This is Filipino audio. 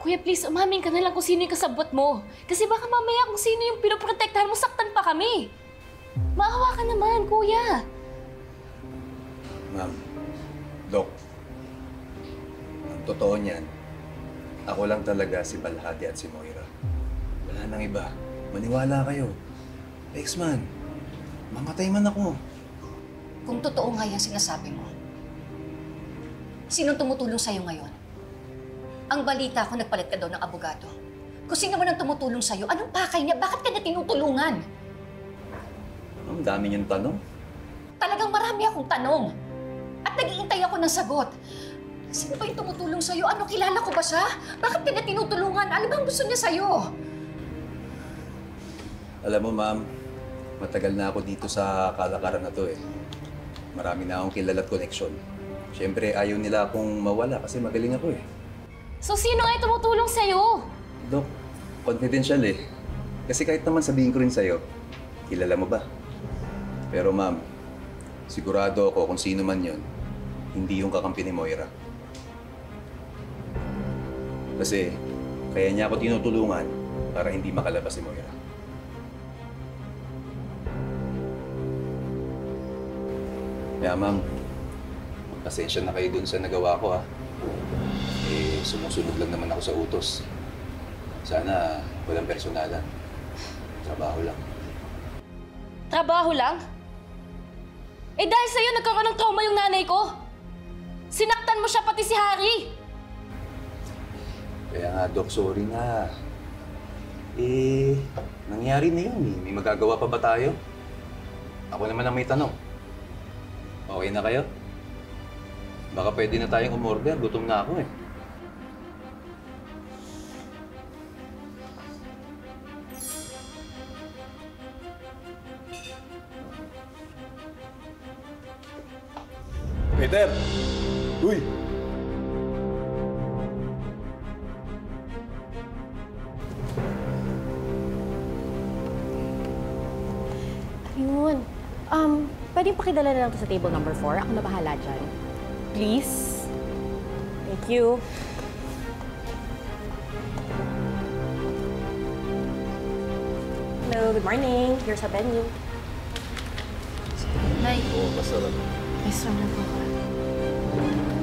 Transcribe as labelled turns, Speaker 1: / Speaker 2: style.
Speaker 1: Kuya, please, umamin ka na lang kung sino yung kasabot mo. Kasi baka mamaya kung sino yung pinoprotektahan mo, saktan pa kami. Maawa ka naman, kuya.
Speaker 2: Ma'am, Dok, ang totoo niyan, ako lang talaga si Balhati at si Moira. Wala nang iba. Maniwala kayo. Ex-man, mamatay man ako.
Speaker 3: Kung totoo nga yung sinasabi mo, sinong tumutulong sa'yo ngayon? Ang balita ko, nagpalit ka daw ng abogado. Kung sino man ang tumutulong sa'yo, anong pakay niya? Bakit ka niya tinutulungan?
Speaker 2: Ang dami niyong tanong.
Speaker 3: Talagang marami akong tanong. At nag-iintay ako ng sagot. Sino ba yung tumutulong sa'yo? Ano, kilala ko ba siya? Bakit ka niya tinutulungan? Ano bang gusto niya sa'yo?
Speaker 2: Alam mo, ma'am, matagal na ako dito sa kalakaran na to eh. Marami na akong kilala at connection. Siyempre, ayaw nila akong mawala kasi magaling ako eh.
Speaker 1: So, sino nga yung tumutulong sa'yo?
Speaker 2: Dok, confidential eh. Kasi kahit naman sabihin ko rin sa'yo, kilala mo ba? Pero ma'am, sigurado ako kung sino man yon, hindi yung kakampi ni Moira. Kasi kaya niya ako tinutulungan para hindi makalabas si Moira. Kaya ma'am, pasensya na kayo dun sa nagawa ko ha. Eh, sumusunod lang naman ako sa utos. Sana walang personalan. Trabaho lang.
Speaker 1: Trabaho lang? Eh dahil sa'yo, nagkaroon ng trauma yung nanay ko. Sinaktan mo siya pati si Harry.
Speaker 2: Kaya nga, Doc, sorry na. Eh, nangyari na yun eh. May magagawa pa ba tayo? Ako naman ang may tanong. Okay na kayo? Baka pwede na tayong umorder. Gutom na ako eh. Peter! Uy!
Speaker 4: Ayun. Pwedeng pakidala na lang to sa table number 4. Ako na bahala dyan. Please. Thank you. Hello, good morning. Here's our menu.
Speaker 1: Nay,
Speaker 2: Oo, masarap.
Speaker 1: restaurant na po ako.